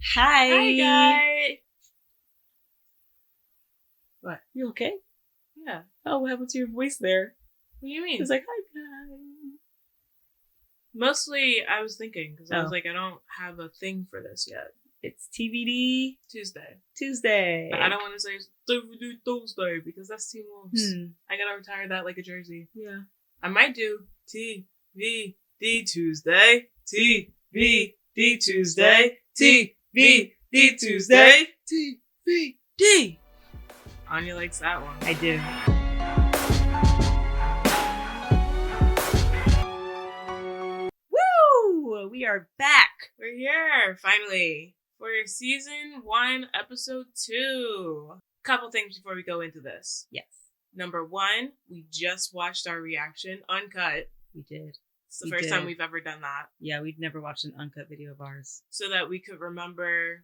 Hi. Hi, guys. What? You okay? Yeah. Oh, what happened to your voice there? What do you mean? It's like, hi, guys. Mostly, I was thinking, because I was Oh. like, I don't have a thing for this yet. It's TVD Tuesday. Tuesday. I don't want to say TVD Thursday, because that's Teen Wolves. I gotta retire that like a jersey. Yeah. I might do TVD Tuesday. TVD Tuesday. TVD Tuesday. TVD. Anya likes that one. I do. Woo! We are back. We're here, finally, for season 1, episode 2. Couple things before we go into this. Yes. Number 1, we just watched our reaction, uncut. We did. It's the first time we've ever done that. Yeah, we'd never watched an uncut video of ours. So that we could remember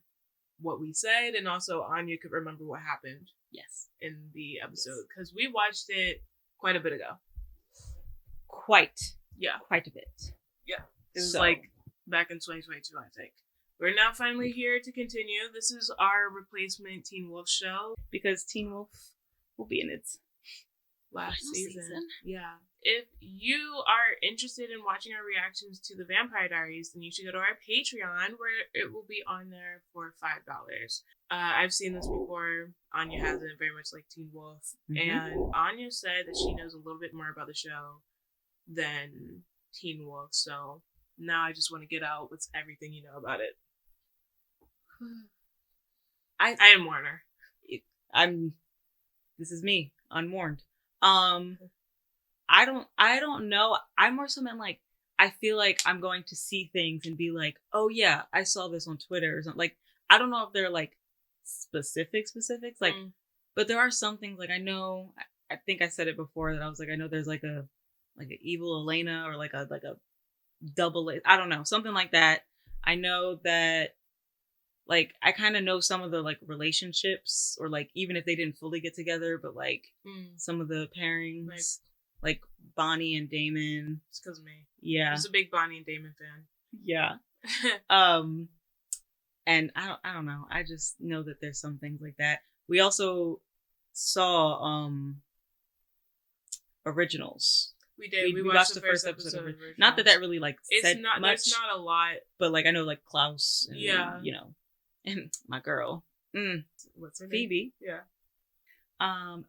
what we said, and also Anya could remember what happened. Yes. In the episode. Because we watched it quite a bit ago. Quite a bit. Yeah. It was like back in 2022, I think. We're now finally here to continue. This is our replacement Teen Wolf show. Because Teen Wolf will be in its last final season. Yeah. If you are interested in watching our reactions to the Vampire Diaries, then you should go to our Patreon, where it will be on there for $5. I've seen this before. Anya hasn't, very much like Teen Wolf. Mm-hmm. And Anya said that she knows a little bit more about the show than Teen Wolf. So now I just want to get out what's everything you know about it. I am Warner. This is me, unwarned. I don't know. I more so meant like, I feel like I'm going to see things and be like, oh yeah, I saw this on Twitter or something. Like, I don't know if they're like specifics, like, but there are some things like I know, I think I said it before that I was like, I know there's like an evil Elena or like a double, I don't know, something like that. I know that, like, I kind of know some of the like relationships, or like even if they didn't fully get together, but like some of the pairings, like Bonnie and Damon. It's because of me. Yeah, I was a big Bonnie and Damon fan. Yeah. And I don't know. I just know that there's some things like that. We also saw Originals. We did. We watched the first episode of Originals. Not that really like said much. There's not a lot. But like I know like Klaus and, yeah, you know, and my girl. What's her name? Phoebe. Yeah.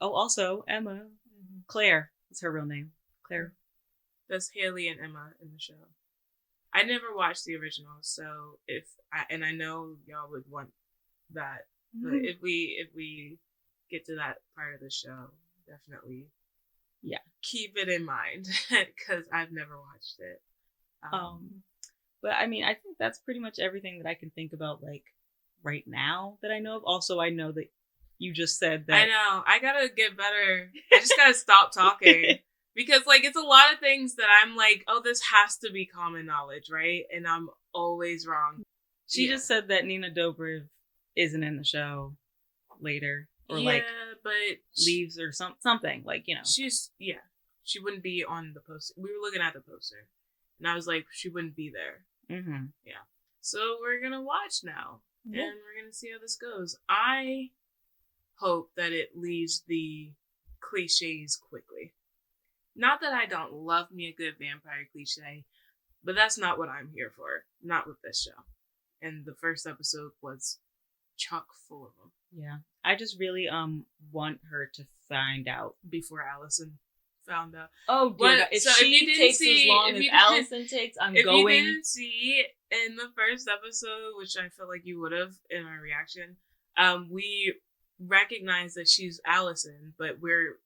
Also Emma. Claire is her real name. Claire. That's Haley and Emma in the show. I never watched the original, so I know y'all would want that. But if we get to that part of the show, definitely keep it in mind, because I've never watched it. But I mean, I think that's pretty much everything that I can think about like right now that I know of. Also, I know that you just said that. I know. I gotta get better. I just gotta stop talking. Because, like, it's a lot of things that I'm like, oh, this has to be common knowledge, right? And I'm always wrong. She just said that Nina Dobrev isn't in the show later. Or, but leaves or something. Like, you know. She wouldn't be on the poster. We were looking at the poster. And I was like, she wouldn't be there. Mm-hmm. Yeah. So we're going to watch now. Yeah. And we're going to see how this goes. I hope that it leaves the cliches quickly. Not that I don't love me a good vampire cliche, but that's not what I'm here for. Not with this show. And the first episode was chock full of them. Yeah. I just really want her to find out. Before Allison found out. Oh, dear. If she takes as long as Allison takes, I'm going. If you didn't see in the first episode, which I feel like you would have in our reaction, we recognize that she's Allison, but we're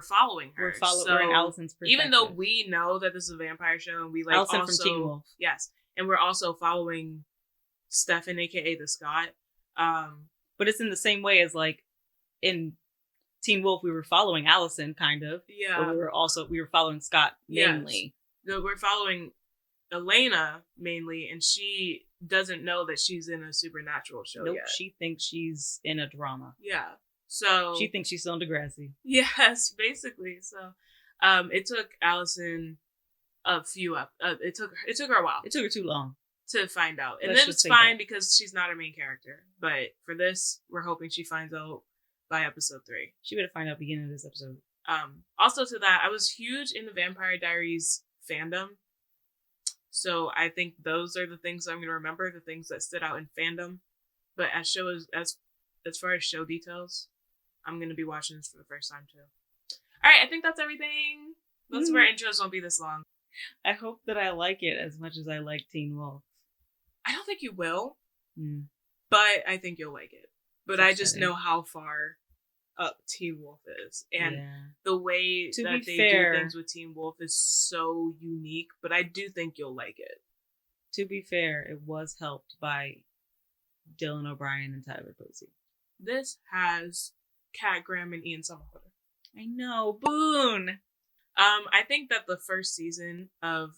following her. We're in Allison's perspective. Even though we know that this is a vampire show, and we like Allison also, from Teen Wolf. Yes, and we're also following Stefan, aka the Scott. But it's in the same way as like in Teen Wolf, we were following Allison, kind of. Yeah. But we were following Scott mainly. Yes. We're following Elena mainly, and she doesn't know that she's in a supernatural show yet. She thinks she's in a drama. Yeah. So she thinks she's still in Degrassi. Yes, basically. So, it took Allison a few it took her a while. It took her too long. to find out. And Let's then just it's say fine that. because she's not a main character. But for this, we're hoping she finds out by episode 3. She better find out beginning of this episode. Also to that, I was huge in the Vampire Diaries fandom. So I think those are the things I'm going to remember, the things that stood out in fandom. But as far as show details, I'm going to be watching this for the first time too. All right, I think that's everything. Most of our intros won't be this long. I hope that I like it as much as I like Teen Wolf. I don't think you will, but I think you'll like it. But I just know how far up Teen Wolf is. And the way that they do things with Teen Wolf is so unique, but I do think you'll like it. To be fair, it was helped by Dylan O'Brien and Tyler Posey. This has Kat Graham and Ian Somerhalder. I know, Boone! I think that the first season of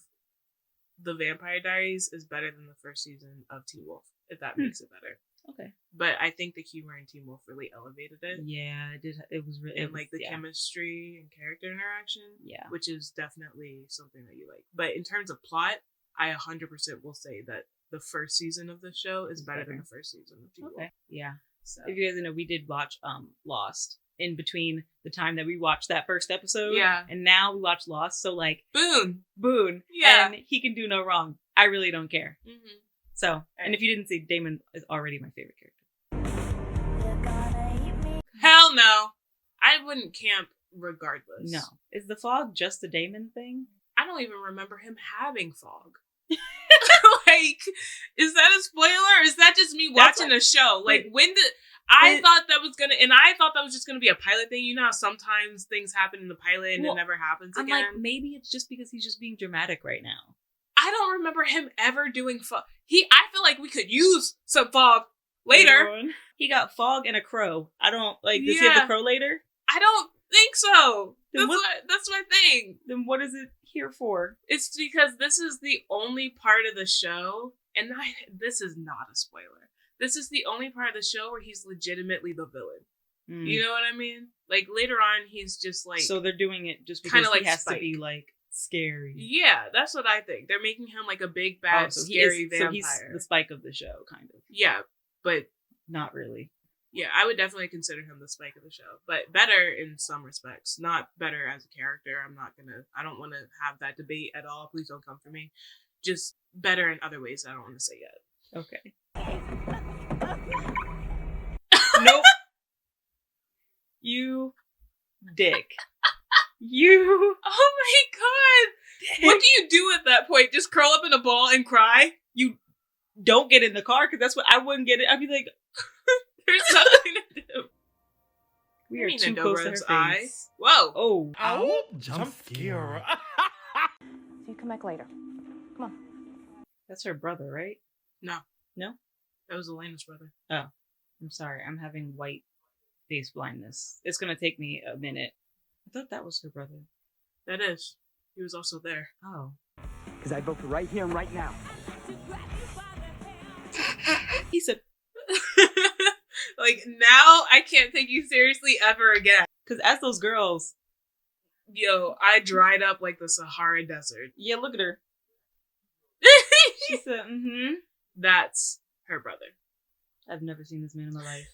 The Vampire Diaries is better than the first season of Teen Wolf, if that makes it better. Okay. But I think the humor in Teen Wolf really elevated it. Yeah, it did. It was really... And like the chemistry and character interaction. Yeah. Which is definitely something that you like. But in terms of plot, I 100% will say that the first season of the show is better than the first season of Teen Wolf. Yeah. So. If you guys know, we did watch Lost in between the time that we watched that first episode. Yeah. And now we watch Lost, so like... Boone. Yeah. And he can do no wrong. I really don't care. Mm-hmm. So, and if you didn't see, Damon is already my favorite character. Hell no. I wouldn't camp regardless. No. Is the fog just a Damon thing? I don't even remember him having fog. Like, is that a spoiler? Or is that just me watching a show? Like, when did... I thought that was just gonna be a pilot thing. You know how sometimes things happen in the pilot and it never happens again? I'm like, maybe it's just because he's just being dramatic right now. I don't remember him ever doing fog. I feel like we could use some fog later. He got fog and a crow. I don't, like, does he have the crow later? I don't think so. That's my thing. Then what is it here for? It's because this is the only part of the show, and this is not a spoiler. This is the only part of the show where he's legitimately the villain. You know what I mean? Like, later on, he's just like... So they're doing it just because he has to be, like, scary. Yeah, that's what I think. They're making him, like, a big, bad, scary vampire. So he's the Spike of the show, kind of. Yeah, but... Not really. Yeah, I would definitely consider him the Spike of the show. But better in some respects. Not better as a character. I don't want to have that debate at all. Please don't come for me. Just better in other ways I don't want to say yet. Okay. Nope. You dick. You. Oh my god. Dick. What do you do at that point? Just curl up in a ball and cry? You don't get in the car because that's what I wouldn't get it. I'd be like, there's nothing to do. We are too close to her face. Whoa. Oh. Ow. Jump scare. You come back later. Come on. That's her brother, right? No. No? That was Elena's brother. Oh. I'm sorry. I'm having white face blindness. It's going to take me a minute. I thought that was her brother. That is. He was also there. Oh. Because I vote for right here and right now. He said... Like, now I can't take you seriously ever again. Because as those girls... Yo, I dried up like the Sahara Desert. Yeah, look at her. She said, That's her brother. I've never seen this man in my life.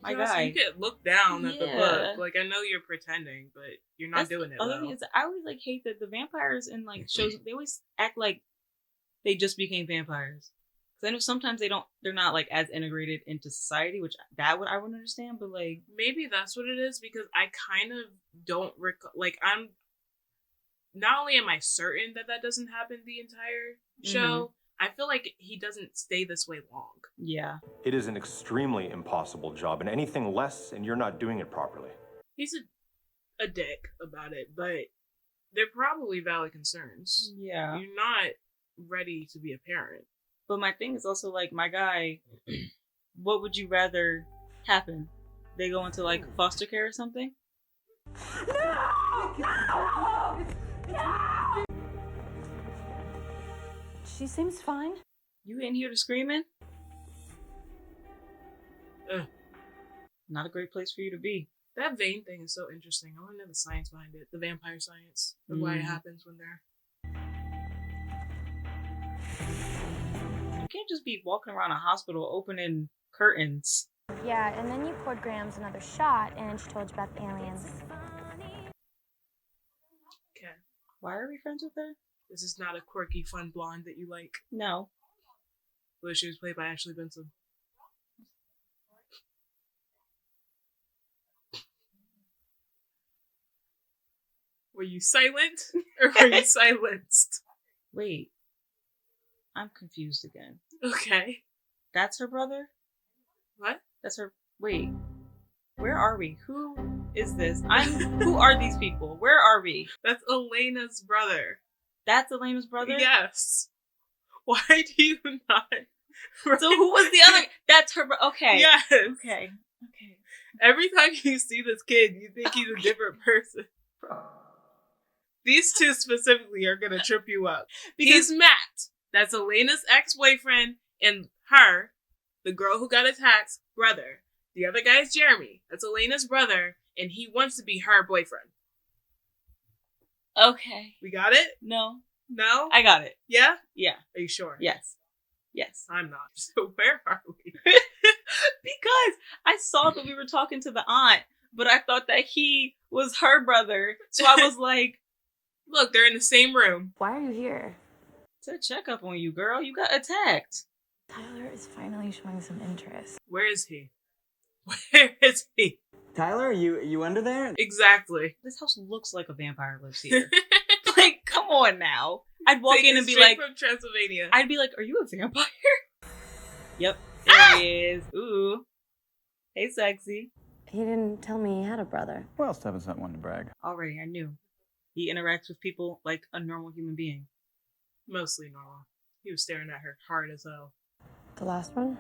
My guy. You could look down at the book. Like, I know you're pretending, but you're not doing it well. I always, like, hate that the vampires in, like, shows, they always act like they just became vampires. Because I know sometimes they're not, like, as integrated into society, which I wouldn't understand, but, like... Maybe that's what it is, because I kind of don't recall... Like, I'm... Not only am I certain that doesn't happen the entire show, I feel like he doesn't stay this way long. Yeah. It is an extremely impossible job, and anything less, and you're not doing it properly. He's a dick about it, but they're probably valid concerns. Yeah. You're not ready to be a parent. But my thing is also, like, my guy, what would you rather happen? They go into, like, foster care or something? No! No! No! She seems fine. You in here to screaming? Not a great place for you to be. That vein thing is so interesting. I want to know the science behind it. The vampire science. Of why it happens when they're... can't just be walking around a hospital opening curtains. Yeah, and then you poured Grams another shot, and she told you about the aliens. Okay. Why are we friends with her? This is not a quirky, fun blonde that you like. No. But she was played by Ashley Benson. Were you silent or were you silenced? Wait. I'm confused again. Okay. That's her brother? What? That's her. Wait. Where are we? Who is this? Who are these people? Where are we? That's Elena's brother. That's Elena's brother? Yes. Why do you not? So who was the other? That's her. Okay. Yes. Okay. Okay. Every time you see this kid, you think he's a different person. These two specifically are gonna trip you up. Because he's Matt. That's Elena's ex-boyfriend, and her, the girl who got attacked, brother. The other guy is Jeremy. That's Elena's brother, and he wants to be her boyfriend. Okay. We got it? No. No? I got it. Yeah? Yeah. Are you sure? Yes. Yes. I'm not. So where are we? Because I saw that we were talking to the aunt, but I thought that he was her brother. So I was like, look, they're in the same room. Why are you here? to check up on you, girl. You got attacked. Tyler is finally showing some interest. Where is he? Where is he? Tyler, you under there? Exactly. This house looks like a vampire lives here. Like, come on now. I'd walk in and be like, from Transylvania. I'd be like, are you a vampire? Yep, there he is. Ooh. Hey, sexy. He didn't tell me he had a brother. Well, Stefan'S not one to brag. Already, I knew. He interacts with people like a normal human being. Mostly normal. He was staring at her hard as hell. The last one?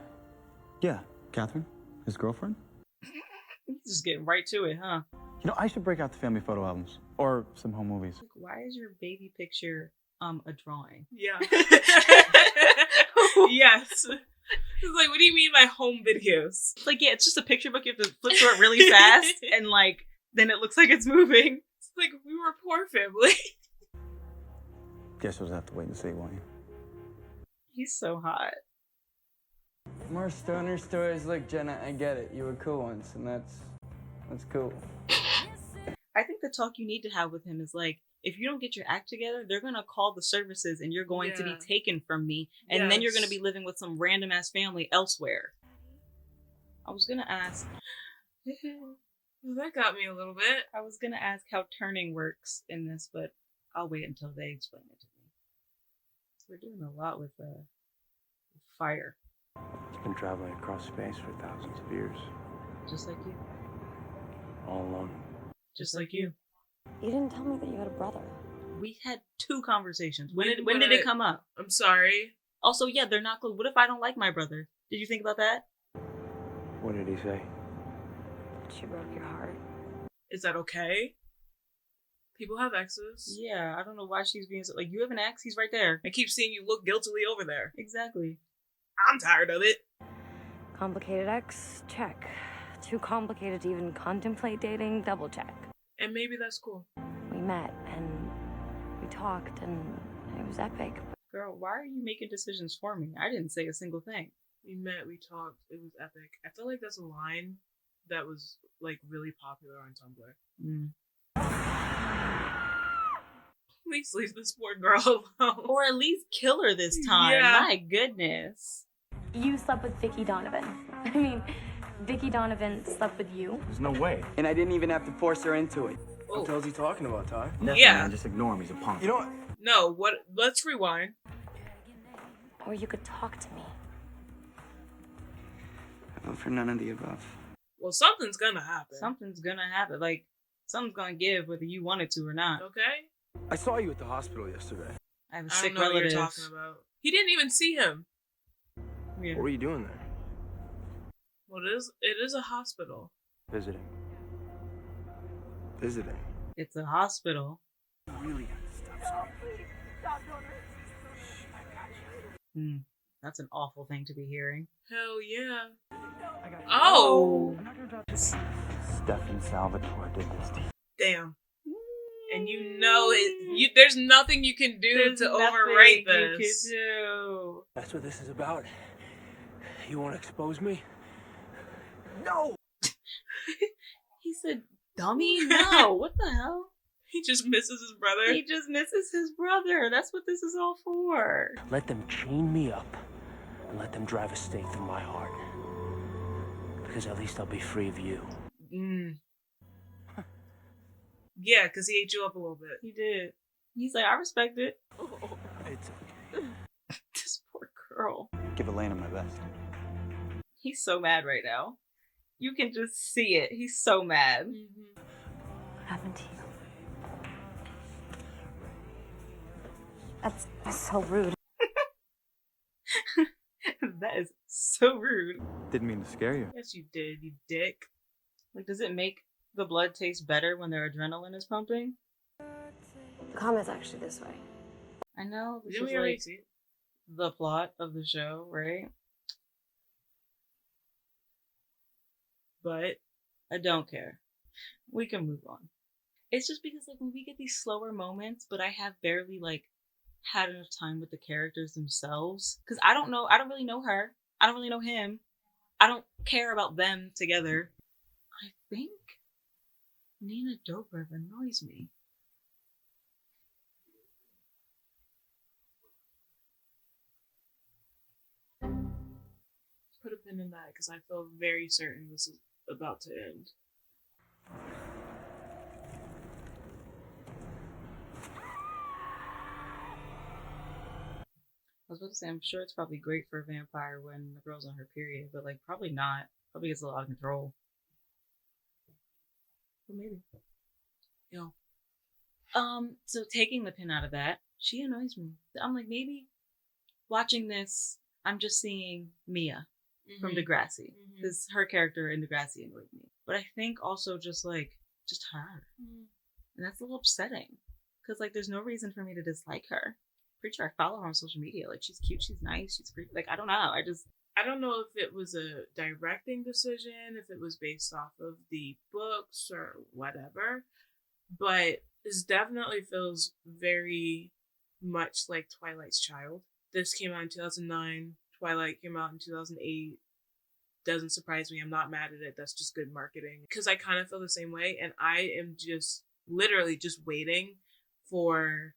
Yeah, Catherine, his girlfriend. He's just getting right to it, huh? You know, I should break out the family photo albums or some home movies. Like, why is your baby picture a drawing? Yeah. Yes. It's like, what do you mean by home videos? Like, yeah, it's just a picture book. You have to flip through it really fast, and like, then it looks like it's moving. It's like, we were a poor family. Guess we'll have to wait and see, won't you? He's so hot. More stoner stories. Look, Jenna, I get it. You were cool once, and that's cool. I think the talk you need to have with him is like, if you don't get your act together, they're gonna call the services and you're going to be taken from me, and then you're gonna be living with some random ass family elsewhere. I was gonna ask. That got me a little bit. I was gonna ask how turning works in this, but I'll wait until they explain it to me. We're doing a lot with fire. It's been traveling across space for thousands of years, Just like you. all alone. Just like you. You didn't tell me that you had a brother. We had 2 conversations. When We did it come up? I'm sorry. Also, yeah, they're not close. What if I don't like my brother? Did you think about that? What did he say? She broke your heart. Is that okay? People have exes. Yeah, I don't know why she's being so... Like, you have an ex? He's right there. I keep seeing you look guiltily over there. Exactly. I'm tired of it. Complicated ex? Check. Too complicated to even contemplate dating? Double check. And maybe that's cool. We met and we talked and it was epic. Girl, why are you making decisions for me? I didn't say a single thing. We met, we talked, it was epic. I feel like that's a line that was, like, really popular on Tumblr. Please leave this poor girl alone. Or at least kill her this time. Yeah. My goodness. You slept with Vicky Donovan. I mean, Vicky Donovan slept with you. There's no way. And I didn't even have to force her into it. Oh. What the hell's he talking about, Ty? Nothing, Yeah. man. Just ignore him. He's a punk. You know what? No, what? Let's rewind. Or you could talk to me. I vote for none of the above. Well, something's gonna happen. Something's gonna happen. Like, something's gonna give whether you want it to or not. Okay? I saw you at the hospital yesterday. I have a I sick don't know relative. what you're talking about. He didn't even see him. Yeah. What were you doing there? Well, it is a hospital. Visiting. Visiting. It's a hospital. Really? That's an awful thing to be hearing. Hell yeah. Oh. Stefan Salvatore did this to you. Damn. And you know it. There's nothing you can do to overwrite this. You can do. That's what this is about. You want to expose me? No! He said, dummy? No. What the hell? He just misses his brother. He just misses his brother. That's what this is all for. Let them chain me up and let them drive a stake through my heart. Because at least I'll be free of you. Yeah, because he ate you up a little bit. He did. He's like, I respect it. It's This poor girl. give Elena my best. He's so mad right now. You can just see it. He's so mad. What happened to you? That's so rude. That is so rude. Didn't mean to scare you. Yes, you did, you dick. Like, does it make the blood taste better when their adrenaline is pumping? Comet's actually this way. I know. This Didn't is we already like see it? the plot of the show, right? But I don't care. We can move on. It's just because, like, when we get these slower moments, but I have barely, like, had enough time with the characters themselves. Because I don't really know her. I don't really know him. I don't care about them together. I think Nina Dobrev annoys me. put a pin in that because I feel very certain this is about to end. I was about to say, I'm sure it's probably great for a vampire when the girl's on her period, but, like, probably not. Probably gets a lot of control. But maybe. Yeah. So taking the pin out of that, she annoys me. I'm like, maybe watching this, I'm just seeing Mia from Degrassi. Because her character in Degrassi annoyed me. But I think also just her. And that's a little upsetting. Because, like, there's no reason for me to dislike her. Pretty sure I follow her on social media. Like, she's cute, she's nice, she's pretty. Like, I don't know. I don't know if it was a directing decision, if it was based off of the books or whatever, but this definitely feels very much like Twilight's Child. This came out in 2009. Twilight came out in 2008. Doesn't surprise me. I'm not mad at it. That's just good marketing. Because I kind of feel the same way, and I am just literally just waiting for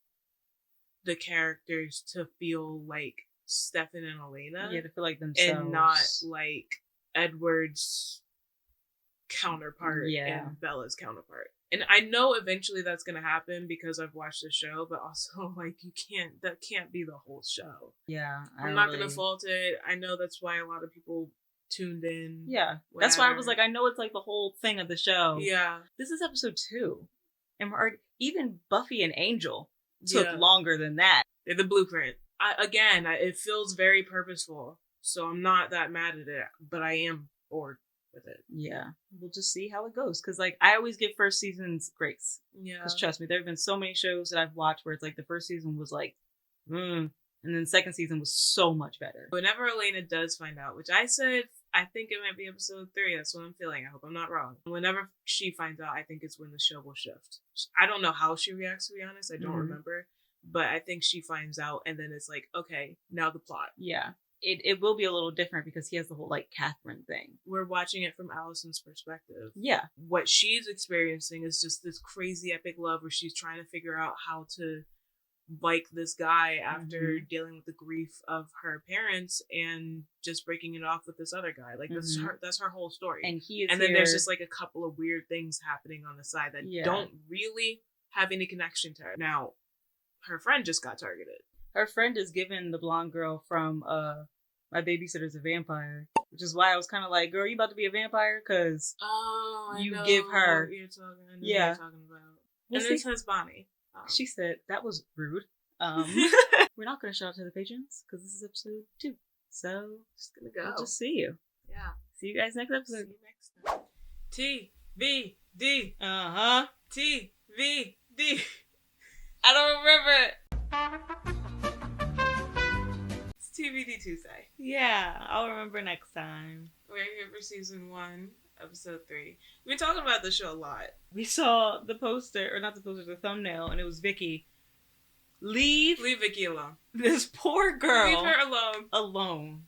the characters to feel like Stefan and Elena. Yeah, to feel like themselves. And not like Edward's counterpart and Bella's counterpart. And I know eventually that's going to happen because I've watched the show, but also, like, that can't be the whole show. Yeah. I'm not going to fault it. I know that's why a lot of people tuned in. Yeah. That's why I was like, I know it's like the whole thing of the show. Yeah. This is episode 2. And we're already, even Buffy and Angel took longer than that. They're the blueprint. It feels very purposeful, so I'm not that mad at it, but I am bored with it. Yeah. We'll just see how it goes. Because, like, I always give first seasons grace. Yeah. Because trust me, there have been so many shows that I've watched where it's like the first season was like, and then the second season was so much better. Whenever Elena does find out, which I said, I think it might be episode 3. That's what I'm feeling. I hope I'm not wrong. Whenever she finds out, I think it's when the show will shift. I don't know how she reacts, to be honest. I don't remember. But I think she finds out, and then it's like, okay, now the plot. Yeah. It will be a little different because he has the whole, like, Catherine thing. We're watching it from Allison's perspective. Yeah. What she's experiencing is just this crazy epic love where she's trying to figure out how to like this guy after dealing with the grief of her parents and just breaking it off with this other guy. Like, that's her whole story. And then there's just, like, a couple of weird things happening on the side that don't really have any connection to her. Now, her friend just got targeted. Her friend is given the blonde girl from My Babysitter's a Vampire, which is why I was kind of like, girl, you about to be a vampire? Because you give her. What you're talking about. And then says Bonnie. She said, that was rude. We're not going to shout out to the patrons because this is episode 2. So, just gonna go. I'll just see you. Yeah. See you guys next episode. See you next time. TVD. TVD. I don't remember it. It's TVD Tuesday. Yeah, I'll remember next time. We're here for season 1 Episode 3. We've been talking about this show a lot. We saw the poster, or not the poster, the thumbnail, and it was Vicky. Leave Vicky alone. this poor girl Leave her alone. alone.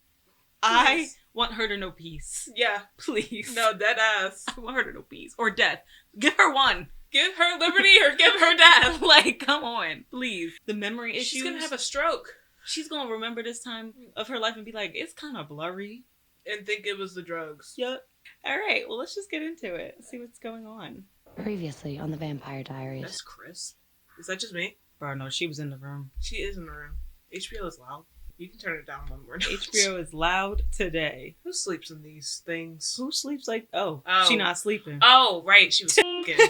Please. I want her to know peace. Yeah. Please. No, dead ass. I want her to know peace. Or death. Give her one. Give her liberty or give her death. Like, come on. Please. The memory issues. She's gonna have a stroke. She's gonna remember this time of her life and be like, it's kind of blurry. And think it was the drugs. Yep. Alright, well, let's just get into it. See what's going on. Previously on the Vampire Diaries. That's crisp. Is that just me? Bro, no, she was in the room. She is in the room. HBO is loud. You can turn it down one more. HBO is loud today. Who sleeps in these things? Who sleeps like... Oh, Oh. she not sleeping. Oh, right. She was fucking. Okay.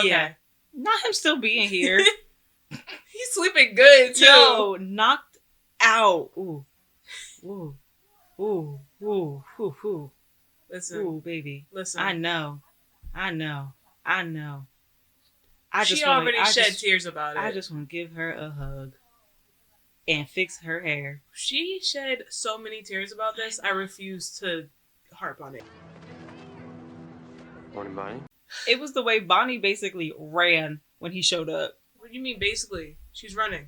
Yeah. Not him still being here. He's sleeping good, too. Yo, knocked out. Ooh. Ooh. Ooh. Ooh. Ooh. Ooh. Listen. Ooh, baby. Listen. I know. She already shed tears about it. I just want to give her a hug. And fix her hair. She shed so many tears about this, I refuse to harp on it. Morning, Bonnie. It was the way Bonnie basically ran when he showed up. What do you mean, basically? She's running.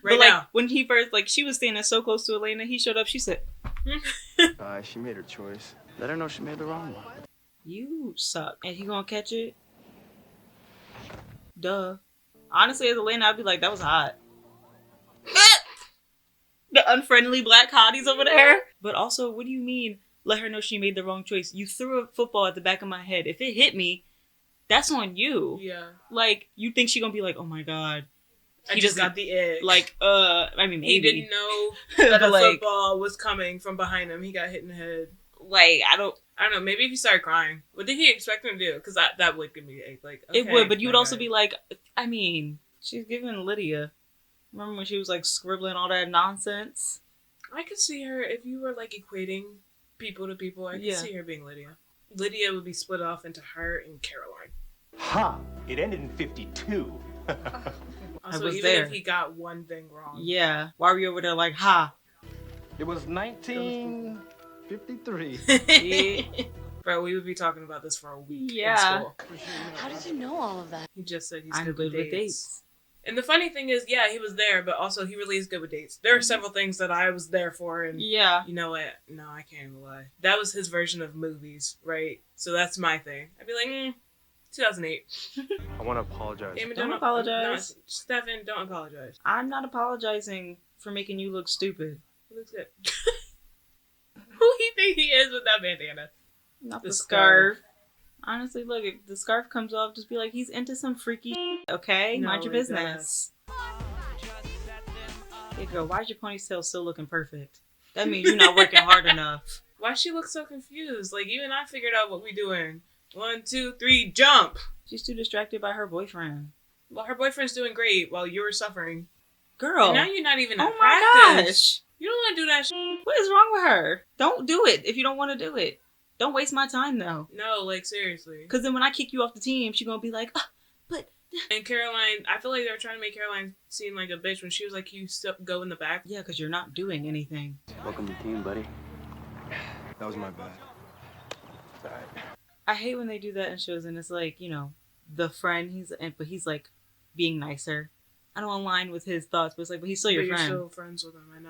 But like, when he first, like, she was standing so close to Elena, he showed up, she said, She made her choice. Let her know she made the wrong one. you suck. And he gonna catch it? Duh. Honestly, as Elena, I'd be like, that was hot. The unfriendly black hotties over there. But also, what do you mean, let her know she made the wrong choice? You threw a football at the back of my head. If it hit me, that's on you. Yeah. Like, you think she gonna be like, oh my god. I just got the egg. Like, I mean, maybe. He didn't know that But, a like, football was coming from behind him. He got hit in the head. like, I don't know. Maybe if he started crying. What did he expect him to do? Because that would give me the egg. Like, okay, it would, but you would my also guy. be like, I mean, she's giving Lydia. Remember when she was like scribbling all that nonsense? I could see her, if you were like equating people to people, I could see her being Lydia. Lydia would be split off into her and Caroline. Ha! It ended in 52. Also, was even there. if he got one thing wrong. Yeah. Why were you over there like, ha? It was 1953. Yeah. Bro, we would be talking about this for a week Yeah. in school. How did you know all of that? He just said he's I'm good with dates. And the funny thing is, yeah, he was there, but also he really is good with dates. There are several things that I was there for, and Yeah. you know what? No, I can't even lie. That was his version of movies, right? So that's my thing. I'd be like, 2008. I want to apologize. Damon, Don't apologize. No, Stefan, don't apologize. I'm not apologizing for making you look stupid. He looks good. Who he think he is with that bandana? Not The the scarf. scarf. Honestly, look, if the scarf comes off, just be like, he's into some freaky shit, okay? No, Mind your it business. Hey girl, why is your ponytail still looking perfect? That means you're not working hard enough. Why she look so confused? Like, even I figured out what we doing. 1, 2, 3, jump! She's too distracted by her boyfriend. Well, her boyfriend's doing great while you were suffering. Girl. And now you're not even Oh at my practice. gosh. You don't want to do that shit. What is wrong with her? Don't do it if you don't want to do it. Don't waste my time though. No, like, seriously. Because then when I kick you off the team, she's going to be like, but... And Caroline, I feel like they were trying to make Caroline seem like a bitch when she was like, you still go in the back. Yeah, because you're not doing anything. Welcome to the team, buddy. That was my bad. I hate when they do that in shows and it's like, you know, the friend, but he's like being nicer. I don't align with his thoughts, but it's like, but he's still your But friend. you're still friends with him, I know.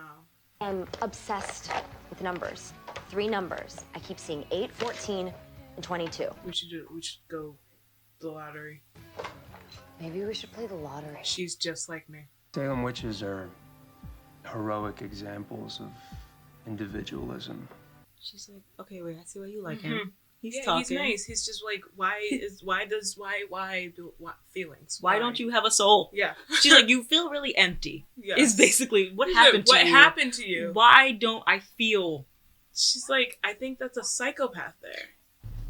I'm obsessed with numbers. 3 numbers. I keep seeing 8, 14, and 22. We should go the lottery. Maybe we should play the lottery. She's just like me. Salem witches are heroic examples of individualism. She's like, okay, wait, I see why you like him. He's Yeah, talking. he's nice. He's just like, why feelings? Why don't you have a soul? Yeah. She's like, you feel really empty. Yes. Is basically what He's happened like, to you. What happened to you? Why don't I feel? She's like, I think that's a psychopath there.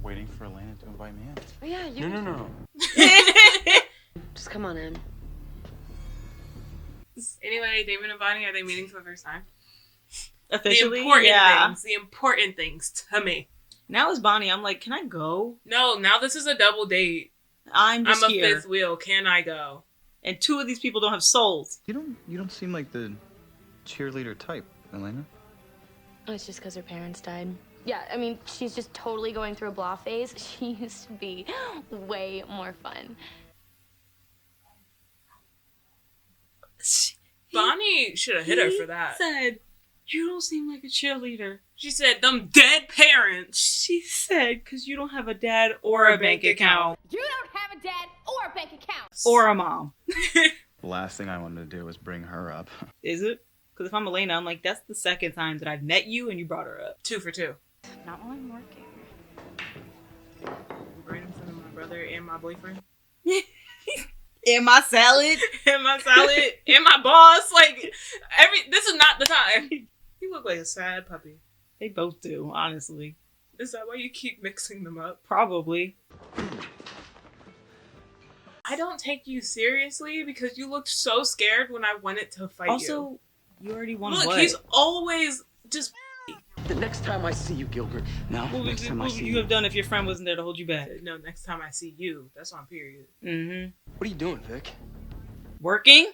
Waiting for Elena to invite me in. Oh yeah, you No. just come on in. Anyway, Damon and Bonnie, are they meeting for the first time? Officially, the important yeah. things. The important things to me. Now it's Bonnie. I'm like, can I go? No, now this is a double date. I'm just I'm a here. fifth wheel. Can I go? And 2 of these people don't have souls. You don't seem like the cheerleader type, Elena. Oh, it's just because her parents died. Yeah, I mean, she's just totally going through a blah phase. She used to be way more fun. Bonnie should have hit her for that. Said, "You don't seem like a cheerleader." She said, "Them dead parents." She said, "Because you don't have a dad or a bank account. You don't have a dad or a bank account. Or a mom." The last thing I wanted to do was bring her up. Is it? Because if I'm Elena, I'm like, that's the second time that I've met you and you brought her up. 2 for 2. Not while I'm working. Right in front of my brother and my boyfriend. In my salad. And my salad. And my boss. Like, this is not the time. You look like a sad puppy. They both do, honestly. Is that why you keep mixing them up? Probably. I don't take you seriously because you looked so scared when I wanted to fight you. Also, you already won. Look, what? he's always just... The next time I see you, Gilbert. No, next time I see you have done if your friend wasn't there to hold you back. No, next time I see you. That's on period. Mm-hmm. What are you doing, Vic? Working?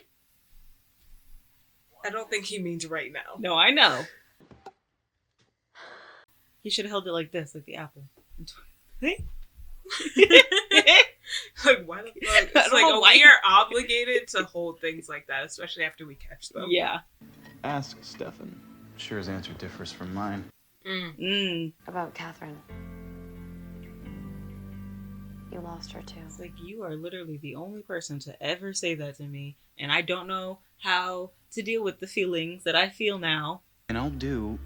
I don't think he means right now. No, I know. He should have held it like this, like the apple. Like, why the fuck? It's like, we are obligated to hold things like that, especially after we catch them. Yeah. Ask Stefan. Sure, his answer differs from mine. About Catherine. You lost her too. It's like, you are literally the only person to ever say that to me, and I don't know how to deal with the feelings that I feel now. And I'll do,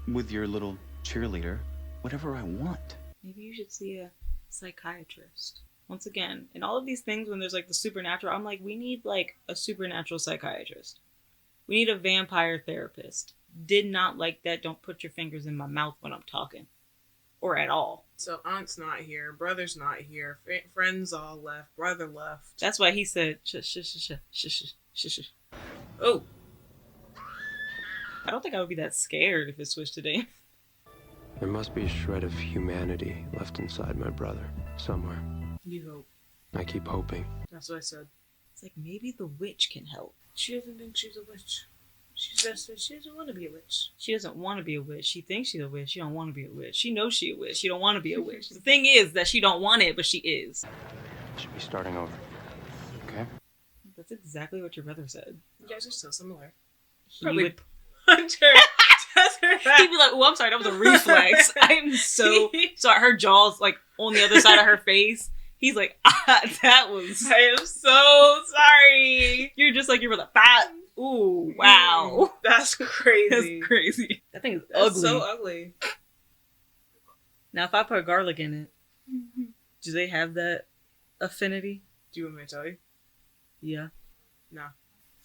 with your little cheerleader, whatever I want. Maybe you should see a psychiatrist. Once again, in all of these things, when there's like the supernatural, I'm like, we need like a supernatural psychiatrist. We need a vampire therapist. Did not like that. Don't put your fingers in my mouth when I'm talking. Or at all. So aunt's not here, brother's not here, friends all left, brother left. That's why he said, shush. Oh. I don't think I would be that scared if it switched today. There must be a shred of humanity left inside my brother, somewhere. You hope. I keep hoping. That's what I said. It's like, maybe the witch can help. She doesn't think she's a witch. She doesn't want to be a witch. She doesn't want to be a witch. She thinks she's a witch. She don't want to be a witch. She knows she's a witch. She don't want to be a witch. The thing is that she don't want it, but she is. Should be starting over. Okay? That's exactly what your brother said. You guys are so similar. He would punch her. He'd be like, "Oh, I'm sorry, that was a reflex." I'm so sorry. Her jaw's like on the other side of her face. He's like, that was... I am so sorry. You're just like your brother. Fat. Ooh, wow. That's crazy. That's crazy. That thing is That's ugly. so ugly. Now, if I put garlic in it, do they have that affinity? Do you want me to tell you? Yeah. No.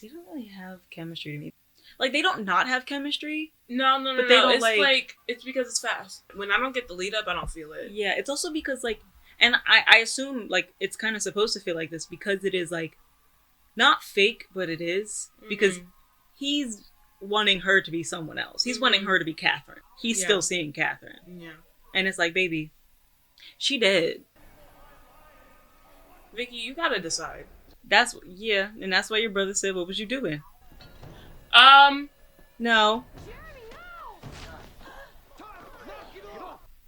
They don't really have chemistry to me. Like, they don't not have chemistry. No. But they don't, it's like, it's because it's fast. When I don't get the lead up, I don't feel it. Yeah, it's also because, like, and I assume, like, it's kind of supposed to feel like this because it is, like, not fake, but it is. Because he's wanting her to be someone else. He's wanting her to be Catherine. He's still seeing Catherine. Yeah. And it's like, baby, she dead. Vicky, you gotta decide. And that's why your brother said, what was you doing? No.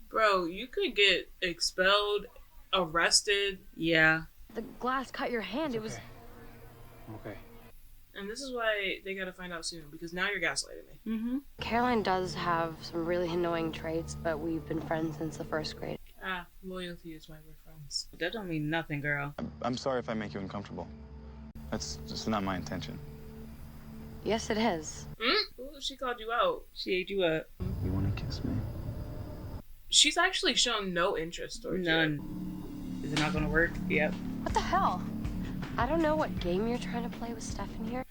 Bro, you could get expelled, arrested. Yeah. The glass cut your hand. It was... Okay. And this is why they gotta find out soon, because now you're gaslighting me. Mm-hmm. Caroline does have some really annoying traits, but we've been friends since the first grade. Loyalty is why we're friends. That don't mean nothing, girl. I'm sorry if I make you uncomfortable. That's just not my intention. Yes, it is. Ooh, she called you out. She ate you up. You want to kiss me? She's actually shown no interest towards None. Is it not gonna work? Yep. What the hell? I don't know what game you're trying to play with Stefan here.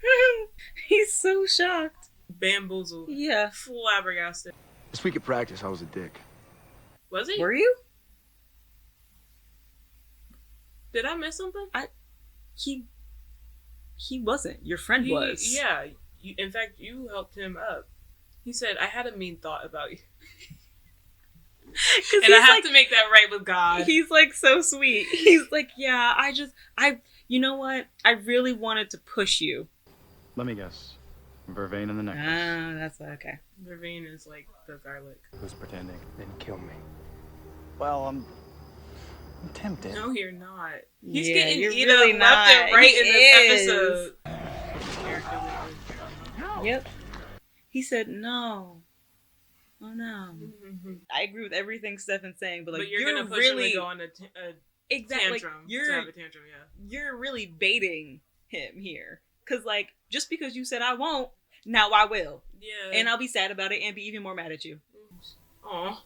He's so shocked. Bamboozled. Yeah. Flabbergasted. This week at practice, I was a dick. Was he? Were you? Did I miss something? He wasn't. Your friend was. Yeah. In fact, you helped him up. He said, I had a mean thought about you. And I have to make that right with God. He's like so sweet. He's like, yeah, you know what? I really wanted to push you. Let me guess. Vervain in the necklace. Ah, that's okay. Ravine is like the garlic. Who's pretending? Then kill me. Well, I'm tempted. No, you're not. He's Yeah, getting you're eaten really up left and not. right He in is. this episode. Yep. He said no. Oh no. I agree with everything Stefan's saying, but like But you're gonna push really him to go on a exactly like, tantrum. you're to have a tantrum, yeah. You're really baiting him here, cause like just because you said I won't, now I will. Yeah. And I'll be sad about it and be even more mad at you. Aw.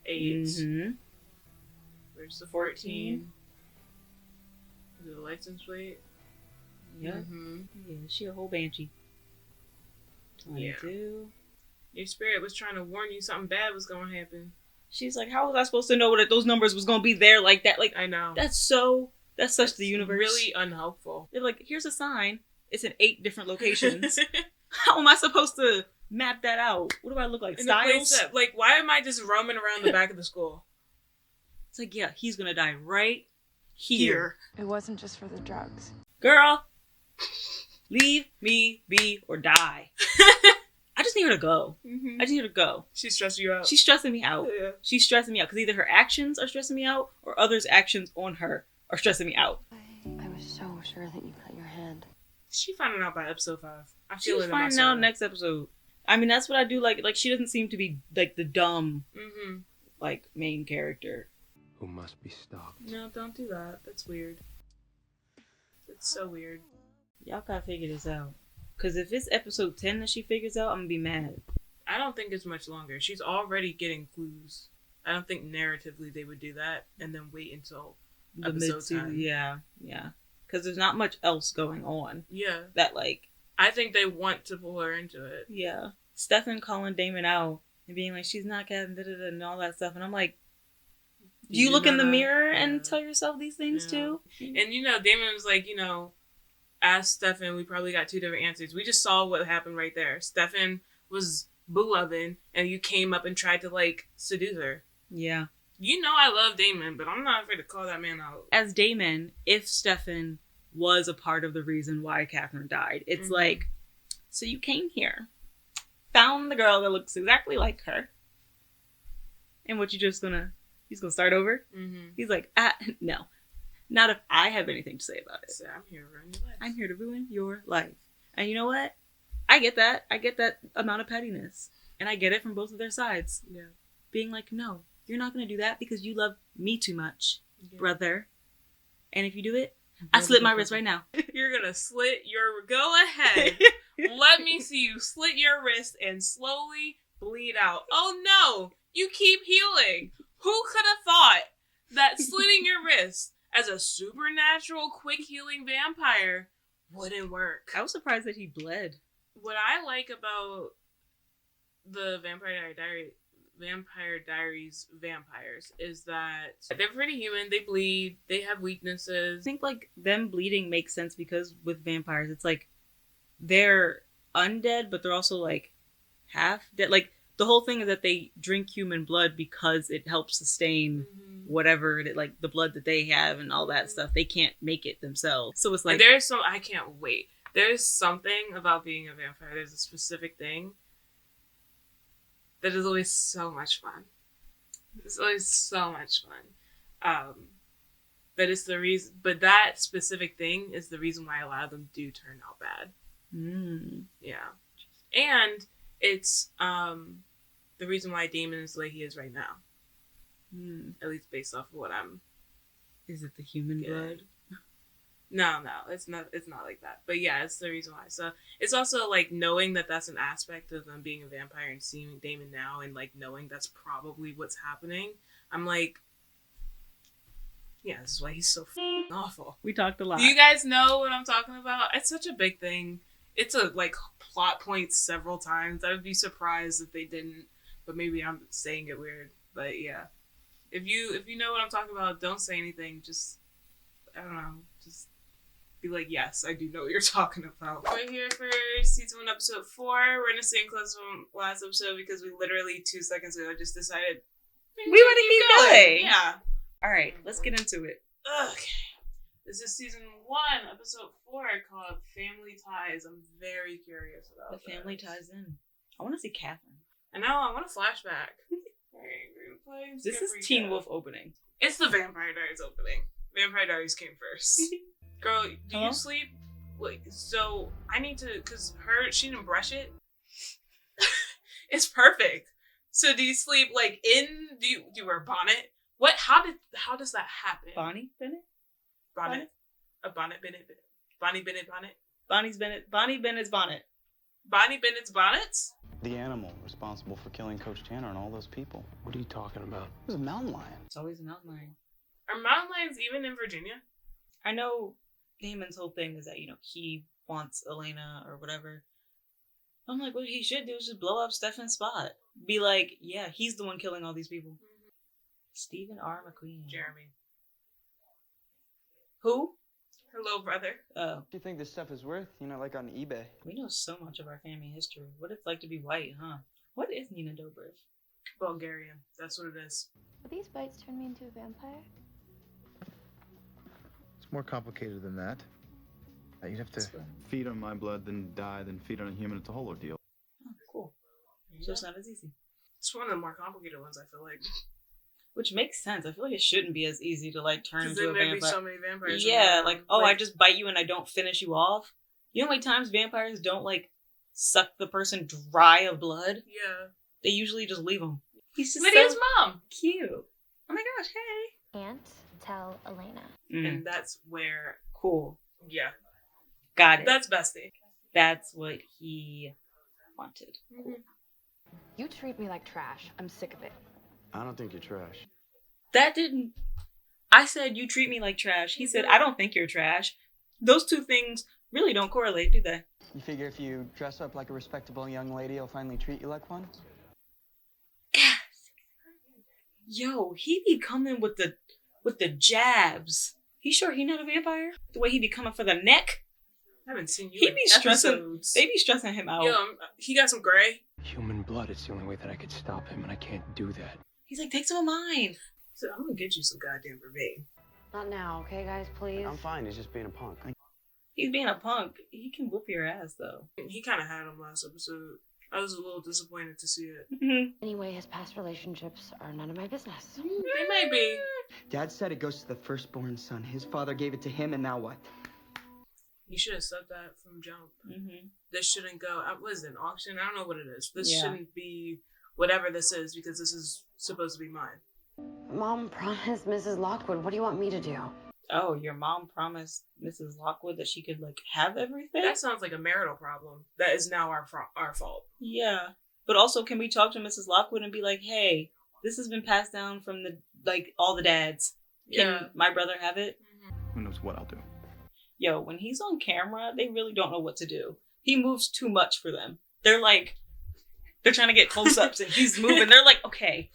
8. Mm-hmm. Where's the 14? Is it a license plate? Yep. Mm-hmm. Yeah, she a whole banshee. 22. Your spirit was trying to warn you something bad was gonna happen. She's like, how was I supposed to know that those numbers was gonna be there like that? Like, I know. That's such the universe. Really unhelpful. They're like, here's a sign. It's in 8 different locations. How am I supposed to map that out? What do I look like? In Styles? that, like, why am I just roaming around the back of the school? It's like, yeah, he's gonna die right here. It wasn't just for the drugs. Girl, leave me be or die. I just need her to go. Mm-hmm. I just need her to go. She's stressing you out. She's stressing me out. Yeah. She's stressing me out because either her actions are stressing me out or others' actions on her are stressing me out. I was so sure that you cut your hand. She finding out by episode 5. I feel She's it in my finding soul. out next episode. I mean, that's what I do. Like she doesn't seem to be like the dumb, like main character. Who must be stopped. No, don't do that. That's weird. It's so weird. Y'all gotta figure this out. Cause if it's episode 10 that she figures out, I'm gonna be mad. I don't think it's much longer. She's already getting clues. I don't think narratively they would do that and then wait until The episode 10. Yeah. Cause there's not much else going on. Yeah. That like. I think they want to pull her into it. Yeah. Stefan calling Damon out and being like, she's not Kevin, and all that stuff. And I'm like, do you look in the mirror and tell yourself these things too? And Damon was like, ask Stefan, we probably got 2 different answers. We just saw what happened right there. Stefan was boo-loving and you came up and tried to like seduce her. Yeah. I love Damon, but I'm not afraid to call that man out. As Damon, if Stefan was a part of the reason why Catherine died, it's like, so you came here, found the girl that looks exactly like her, and what he's gonna start over? Mm-hmm. He's like, no, not if I have anything to say about it. So I'm here to ruin your life. I'm here to ruin your life. And you know what? I get that. I get that amount of pettiness. And I get it from both of their sides. Yeah. Being like, no, you're not going to do that because you love me too much, brother. And if you do it, I slit my wrist right now. You're going to slit your... Go ahead. Let me see you slit your wrist and slowly bleed out. Oh no! You keep healing. Who could have thought that slitting your wrist as a supernatural, quick healing vampire wouldn't work? I was surprised that he bled. What I like about the Vampire Diaries vampires is that they're pretty human. They bleed. They have weaknesses. I think like them bleeding makes sense because with vampires, it's like they're undead, but they're also like half dead. Like the whole thing is that they drink human blood because it helps sustain whatever it like the blood that they have and all that stuff. They can't make it themselves. So it's like I can't wait. There's something about being a vampire. There's a specific thing that is always so much fun. It's always so much fun. But it's the reason. But that specific thing is the reason why a lot of them do turn out bad. Yeah, and it's the reason why Damon is the way he is right now. At least based off of what I'm. Is it the human blood? No, it's not. It's not like that. But yeah, it's the reason why. So it's also like knowing that that's an aspect of them being a vampire and seeing Damon now, and like knowing that's probably what's happening. I'm like, yeah, this is why he's so awful. We talked a lot. Do you guys know what I'm talking about? It's such a big thing. It's a like plot point several times. I would be surprised if they didn't. But maybe I'm saying it weird. But yeah, if you know what I'm talking about, don't say anything. Just I don't know. Just be like, yes, I do know what you're talking about. We're here for season 1, episode 4. We're in the same class from last episode because we literally 2 seconds ago just decided we want to keep going. Yeah. All right, let's get into it. Okay. This is season 1, episode 4, called Family Ties. I'm very curious about the family ties in. I want to see Catherine. I know, I want a flashback. This is Teen Wolf opening. It's the Vampire Diaries opening. Vampire Diaries came first. Girl, do you sleep? Wait, so I need to, because she didn't brush it. It's perfect. So do you sleep like do you wear a bonnet? How does that happen? Bonnie Bennett? Bonnet. A bonnet Bennett. Bonnie Bennett bonnet. Bonnie Bennett's bonnet. Bonnie Bennett's bonnets? The animal responsible for killing Coach Tanner and all those people. What are you talking about? It was a mountain lion. It's always a mountain lion. Are mountain lions even in Virginia? I know Damon's whole thing is that, he wants Elena or whatever. I'm like, what he should do is just blow up Stefan'S spot. Be like, yeah, he's the one killing all these people. Mm-hmm. Stephen R. McQueen. Jeremy. Who? Her little brother. Oh. What do you think this stuff is worth? Like on eBay. We know so much of our family history. What it's like to be white, huh? What is Nina Dobrev? Bulgarian. That's what it is. Will these bites turn me into a vampire? It's more complicated than that. You'd have to feed on my blood, then die, then feed on a human. It's a whole ordeal. Oh, cool. So it's not as easy. It's one of the more complicated ones, I feel like. Which makes sense. I feel like it shouldn't be as easy to turn into a vampire. Be so many vampires. Yeah, I just bite you and I don't finish you off. You know how many times vampires don't suck the person dry of blood? Yeah. They usually just leave them. He's just Lydia's mom. Cute. Oh my gosh, hey. Aunt, tell Elena. And that's where. Cool. Yeah. Got it. That's bestie. That's what he wanted. Mm-hmm. You treat me like trash. I'm sick of it. I don't think you're trash. That didn't... I said, you treat me like trash. He said, I don't think you're trash. Those two things really don't correlate, do they? You figure if you dress up like a respectable young lady, he'll finally treat you like one? Yo, he be coming with the jabs. He sure he not a vampire? The way he be coming for the neck? I haven't seen you. He be stressing. They be stressing him out. Yo, he got some gray. Human blood. It's the only way that I could stop him, and I can't do that. He's like, take some of mine. So I'm gonna get you some goddamn vervain. Not now, okay, guys, please? I'm fine. He's just being a punk. He's being a punk. He can whoop your ass, though. He kind of had him last episode. I was a little disappointed to see it. Anyway, his past relationships are none of my business. They may be. Dad said it goes to the firstborn son. His father gave it to him, and now what? You should have said that from jump. This shouldn't go. What is it, an auction? I don't know what it is. This shouldn't be whatever this is, because this is supposed to be mine. Mom promised Mrs. Lockwood. What do you want me to do? Oh, your mom promised Mrs. Lockwood that she could have everything? That sounds like a marital problem. That is now our fault. Yeah. But also, can we talk to Mrs. Lockwood and be like, hey, this has been passed down from all the dads. Can my brother have it? Who knows what I'll do? Yo, when he's on camera, they really don't know what to do. He moves too much for them. They're trying to get close-ups and he's moving. They're like, okay.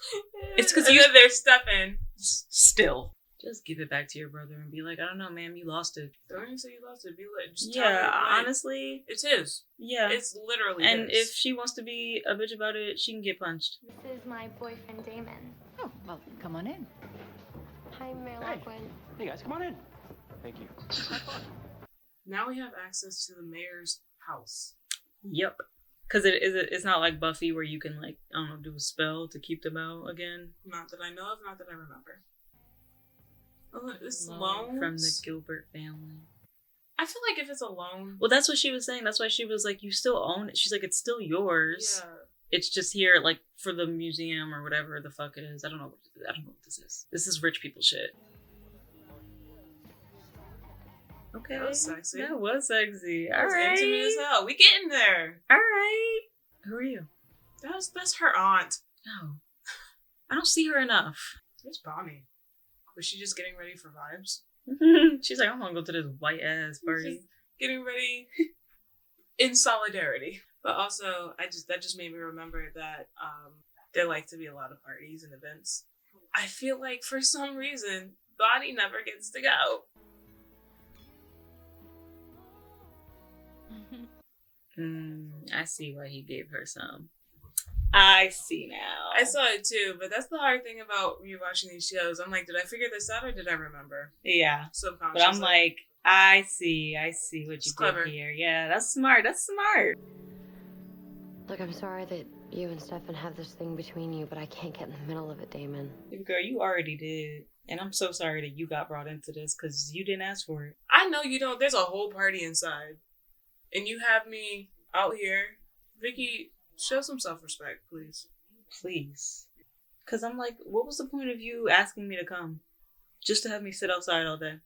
It's because they're stepping. Still. Just give it back to your brother and be like, I don't know, ma'am, you lost it. Don't even say you lost it. Be like, just honestly. It's his. Yeah. It's literally and his. If she wants to be a bitch about it, she can get punched. This is my boyfriend, Damon. Oh, well, come on in. Hi, Mayor Lockwood. Hey guys, come on in. Thank you. Now we have access to the mayor's house. Yep. Because it's not like Buffy where you can, I don't know, do a spell to keep them out again. Not that I know of, not that I remember. Oh, this loan from the Gilbert family. I feel like if it's a loan... Well, that's what she was saying. That's why she was like, you still own it. She's like, it's still yours. Yeah. It's just here, for the museum or whatever the fuck it is. I don't know what this is. This is rich people shit. Okay. That was sexy. That was sexy. That was intimate as hell. We getting there. All right. Who are you? That's her aunt. No. I don't see her enough. Where's Bonnie? Was she just getting ready for vibes? She's like, I'm gonna go to this white ass party. Just getting ready in solidarity. But also, that just made me remember that there like to be a lot of parties and events. I feel like for some reason, Bonnie never gets to go. I see why he gave her some. I see now. I saw it too, but that's the hard thing about rewatching these shows. I'm like, did I figure this out or did I remember? Yeah. Subconsciously. But I'm like, I see what you clever. did here. Yeah, that's smart. Look, I'm sorry that you and Stefan have this thing between you, but I can't get in the middle of it, Damon. Girl, you already did. And I'm so sorry that you got brought into this because you didn't ask for it. I know you don't. There's a whole party inside. And you have me out here. Vicky, show some self-respect, please. Please. Because I'm like, what was the point of you asking me to come? Just to have me sit outside all day.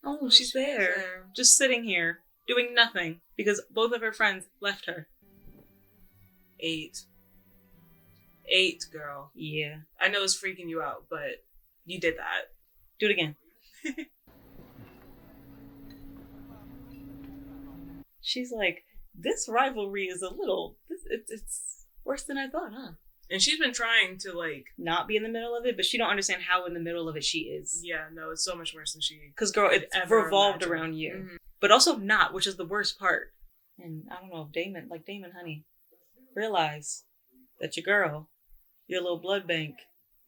Oh, she's there. Just sitting here, doing nothing. Because both of her friends left her. 8, girl. Yeah. I know it's freaking you out, but you did that. Do it again. She's like, this rivalry is a little... It's worse than I thought, huh? And she's been trying to, like... not be in the middle of it, but she don't understand how in the middle of it she is. Yeah, no, it's so much worse than she... Because, girl, it revolved around you. Mm-hmm. But also not, which is the worst part. And I don't know if Damon, honey, realize that your girl, your little blood bank,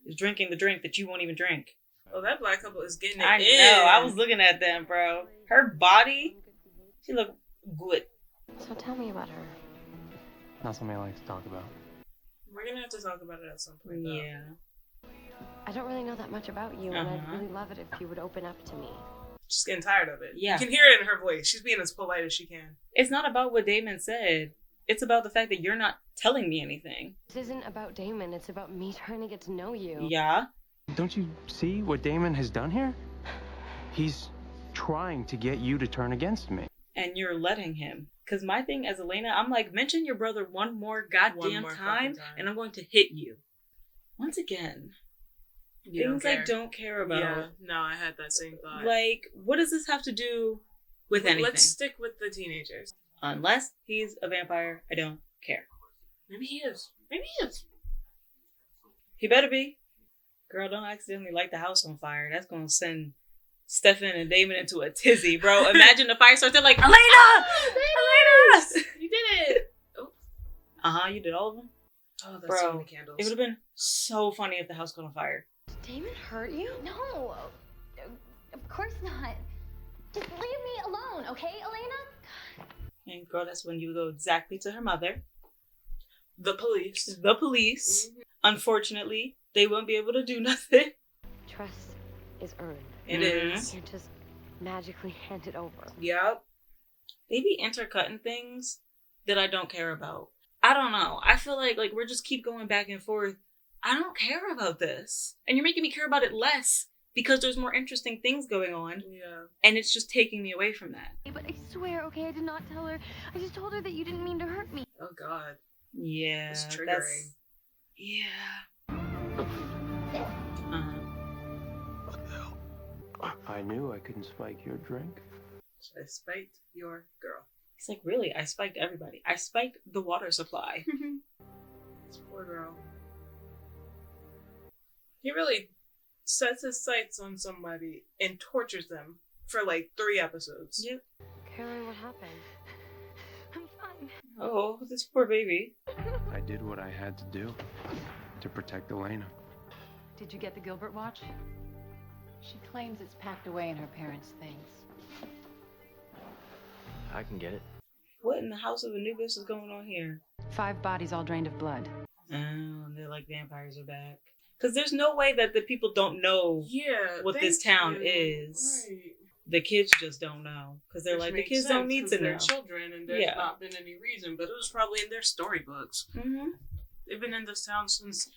is drinking the drink that you won't even drink. Oh, that black couple is getting it I in. know. I was looking at them, bro. Her body, she looked good. So tell me about her. Not something I like to talk about. We're gonna have to talk about it at some point, though. Yeah. I don't really know that much about you, and I'd really love it if you would open up to me. She's getting tired of it. Yeah. You can hear it in her voice. She's being as polite as she can. It's not about what Damon said. It's about the fact that you're not telling me anything. This isn't about Damon. It's about me trying to get to know you. Yeah? Don't you see what Damon has done here? He's trying to get you to turn against me. And you're letting him. Because my thing as Elena, I'm like, mention your brother one more goddamn time, and I'm going to hit you. Once again. Things I don't care about. Yeah, no, I had that same thought. Like, what does this have to do with anything? Let's stick with the teenagers. Unless he's a vampire, I don't care. Maybe he is. Maybe he is. He better be. Girl, don't accidentally light the house on fire. That's going to send Stefan and Damon into a tizzy, bro. Imagine the fire starts, they're like, Elena! Elena! You did it! Oh. Uh-huh, you did all of them? Oh, that's bro, so many candles. It would have been so funny if the house caught on fire. Did Damon hurt you? No, of course not. Just leave me alone, okay, Elena? And girl, that's when you go exactly to her mother. The police. Mm-hmm. Unfortunately, they won't be able to do nothing. Trust is earned. It is. You can't just magically hand it over. Yep. They be intercutting things that I don't care about. I don't know. I feel like we're just keep going back and forth. I don't care about this. And you're making me care about it less because there's more interesting things going on. Yeah. And it's just taking me away from that. But I swear, okay, I did not tell her. I just told her that you didn't mean to hurt me. Oh, God. Yeah. It's triggering. Yeah. What the hell? I knew I couldn't spike your drink. I spiked your girl. He's like, really? I spiked everybody. I spiked the water supply. This poor girl. He really sets his sights on somebody and tortures them for 3 episodes. Yep. Caroline, what happened? I'm fine. Oh, this poor baby. I did what I had to do to protect Elena. Did you get the Gilbert watch? She claims it's packed away in her parents' things. I can get it. What in the house of Anubis is going on here? 5 bodies all drained of blood. Oh, they're like vampires are back. Because there's no way that the people don't know what this town is. Right. The kids just don't know. Because they're like, the kids don't need to know. They're children and there's not been any reason. But it was probably in their storybooks. Mm-hmm. They've been in this town since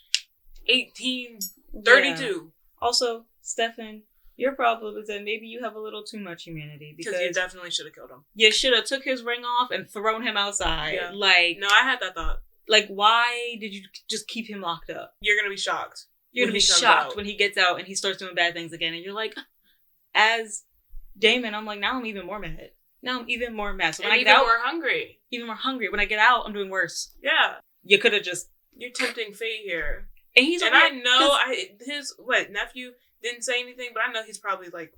1832. Yeah. Also, Stefan, your problem is that maybe you have a little too much humanity. Because you definitely should have killed him. You should have took his ring off and thrown him outside. Yeah. No, I had that thought. Why did you just keep him locked up? You're going to be shocked. You're going to be shocked when he gets out and he starts doing bad things again. And you're like, as Damon, I'm like, now I'm even more mad. So when I get out, more hungry. Even more hungry. When I get out, I'm doing worse. Yeah. You could have just... You're tempting fate here. And he's... And I know his nephew didn't say anything, but I know he's probably like,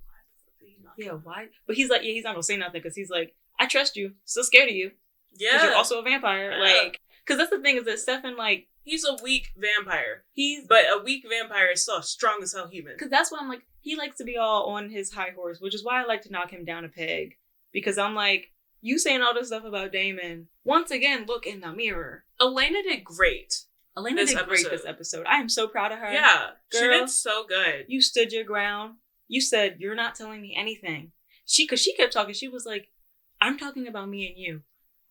yeah, why? But he's like, he's not going to say nothing because he's like, I trust you. Still scared of you. Yeah. Because you're also a vampire. Yeah. Because that's the thing is that Stefan, He's a weak vampire. But a weak vampire is still a strong as hell human. Because that's why I'm like, he likes to be all on his high horse, which is why I like to knock him down a peg. Because I'm like, you saying all this stuff about Damon. Once again, look in the mirror. Elena did great. Elena did great this episode. I am so proud of her. Yeah, girl, she did so good. You stood your ground. You said, you're not telling me anything. Because she kept talking. She was like, I'm talking about me and you.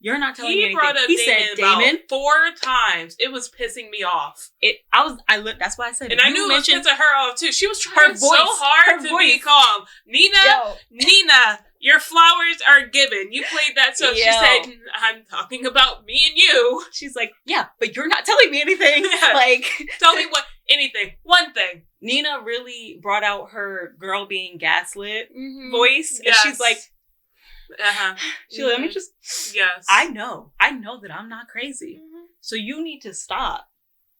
You're not telling me anything. He brought up Damon about 4 times. It was pissing me off. That's why I said. And I knew it was pissing her off too. She was trying so hard to be calm. Nina, your flowers are given. You played that stuff. She said, I'm talking about me and you. She's like, yeah, but you're not telling me anything. Yeah. Like, tell me anything. One thing. Nina really brought out her girl being gaslit voice. And she's like, she's like, let me just, I know that I'm not crazy. So you need to stop.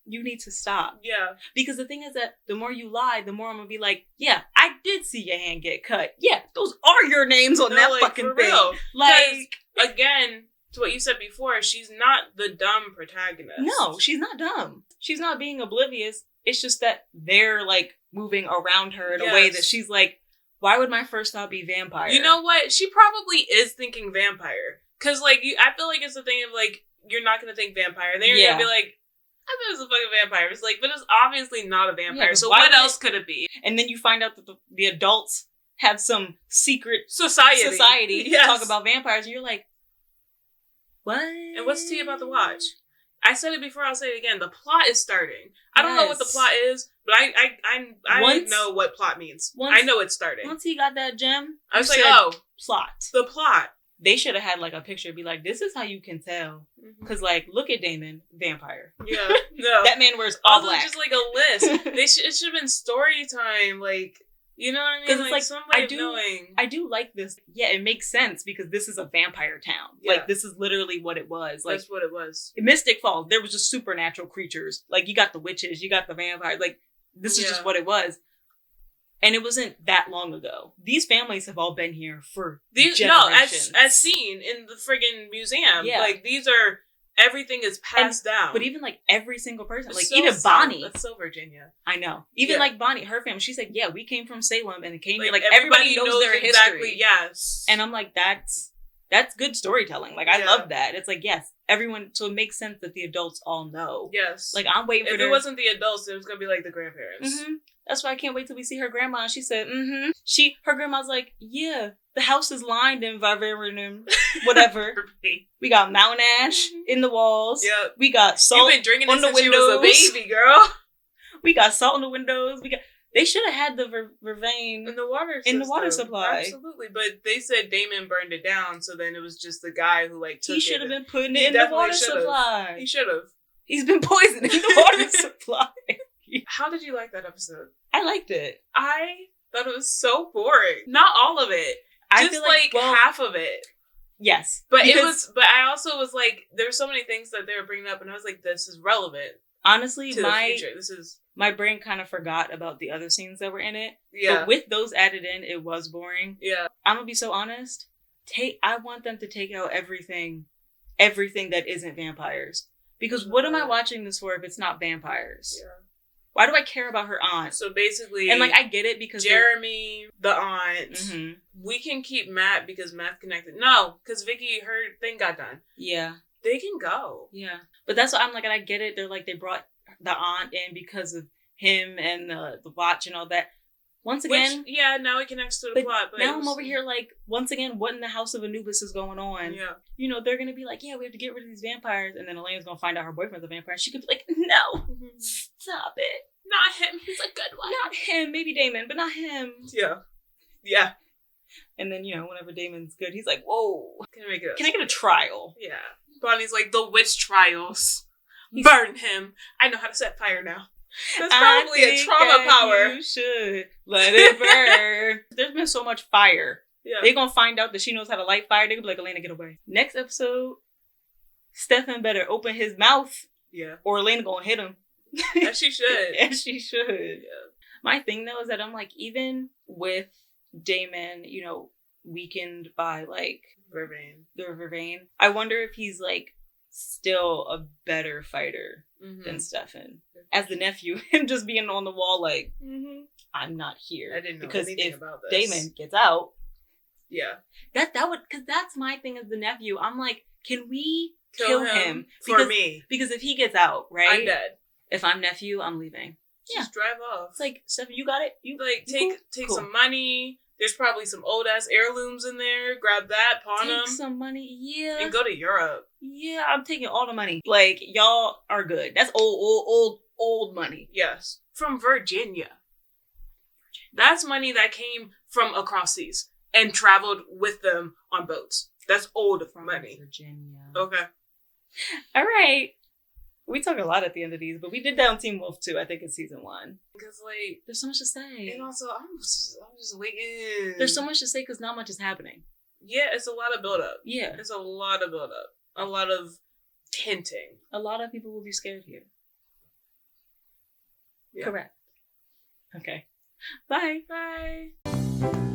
You need to stop. Yeah. Because the thing is that the more you lie, the more I'm going to be like, yeah, I did see your hand get cut. Yeah, those are your names on that fucking thing. Real. Like, again, to what you said before, she's not the dumb protagonist. No, she's not dumb. She's not being oblivious. It's just that they're like moving around her in a way that she's like, why would my first thought be vampire? You know what? She probably is thinking vampire. Because, like, I feel like it's the thing of, like, you're not going to think vampire. Then you're going to be like, I thought it was a fucking vampire. It's like, but it's obviously not a vampire. Yeah, so what else could it be? And then you find out that the adults have some secret society to talk about vampires. And you're like, what? And what's tea about the watch? I said it before, I'll say it again. The plot is starting. I don't know what the plot is, but I know what plot means. I know it's starting. Once he got that gem, I was like, oh. Plot. The plot. They should have had like a picture be like, this is how you can tell. Because like, look at Damon, vampire. Yeah. No. That man wears all black. Just like a list. It should have been story time. Like, you know what I mean? Because it's like some way of knowing. I do like this. Yeah, it makes sense because this is a vampire town. Yeah. Like, this is literally what it was. Like, that's what it was. In Mystic Falls, there was just supernatural creatures. Like, you got the witches, you got the vampires. Like, this is just what it was. And it wasn't that long ago. These families have all been here for generations. As seen in the friggin' museum. Yeah. Like, everything is passed down. But even, like, every single person. Like, so even Bonnie. That's so Virginia. I know. Even, like, Bonnie, her family, she said, yeah, we came from Salem and it came here. Like, everybody knows their history. Yes. And I'm like, that's good storytelling. Like, I love that. It's like, yes, everyone, so it makes sense that the adults all know. Yes. Like, I'm waiting for If it wasn't the adults, it was going to be, like, the grandparents. That's why I can't wait till we see her grandma. She said, her grandma's like, yeah, the house is lined in vivarium, whatever. We got mountain ash in the walls. Yep. We got salt You've been drinking on it the since windows. You was a baby, girl. We got salt on the windows. They should have had the vervain in the water in the water supply. Absolutely, but they said Damon burned it down, so then it was just the guy who like took it. He should have been putting it in the water supply. He should have. He's been poisoning the water supply. How did you like that episode? I liked it. I thought it was so boring. Not all of it. I just feel like half of it. Yes. But I also was like, there were so many things that they were bringing up, and I was like, this is relevant. Honestly, to the future. My brain kind of forgot about the other scenes that were in it. Yeah. But with those added in, it was boring. Yeah. I'm gonna be so honest. I want them to take out everything that isn't vampires. Because what am I watching this for if it's not vampires? Yeah. Why do I care about her aunt? So basically... And, like, I get it because... Jeremy, the aunt... We can keep Matt because Matt's connected. No, because Vicky, her thing got done. Yeah. They can go. Yeah. But that's what I'm like, and I get it. They're like, they brought the aunt in because of him and the watch and all that. Once again... now it connects to the plot. But now I'm over here like, once again, what in the House of Anubis is going on? Yeah. You know, they're going to be like, yeah, we have to get rid of these vampires. And then Elena's going to find out her boyfriend's a vampire. She could be like, no, stop it. Not him. He's a good one. Not him. Maybe Damon, but not him. Yeah. Yeah. And then, you know, whenever Damon's good, he's like, whoa. Can I get a trial? Yeah. Bonnie's like, the witch trials. Burn him. I know how to set fire now. That's probably a trauma power. You should let it burn. There's been so much fire. Yeah. They're going to find out that she knows how to light fire. They're going to be like, Elena, get away. Next episode, Stefan better open his mouth. Yeah. Or Elena going to hit him. As she should. As she should. Yeah. My thing, though, is that I'm like, even with Damon, you know, weakened by, like, Vervain. I wonder if he's, like, still a better fighter than Stefan. As the nephew, him just being on the wall like, I'm not here. I didn't know because anything if about this. Damon gets out, that would, because that's my thing as the nephew. I'm like, can we kill him for me? Because if he gets out, right, I'm dead. If I'm nephew, I'm leaving. Just drive off. It's like, Stefan, you got it. You like take cool. some money. There's probably some old ass heirlooms in there. Grab that, pawn them. Take some money, and go to Europe. Yeah, I'm taking all the money. Like, y'all are good. That's old money. Yes, from Virginia. That's money that came from across seas and traveled with them on boats. That's old money. Virginia. Okay. All right. We talk a lot at the end of these, but we did that on Teen Wolf too, I think, in season 1. Because, like, there's so much to say. And also, I'm just waiting. There's so much to say because not much is happening. Yeah, it's a lot of build-up. Yeah. It's a lot of build-up. A lot of hinting. A lot of people will be scared here. Yeah. Correct. Okay. Bye. Bye.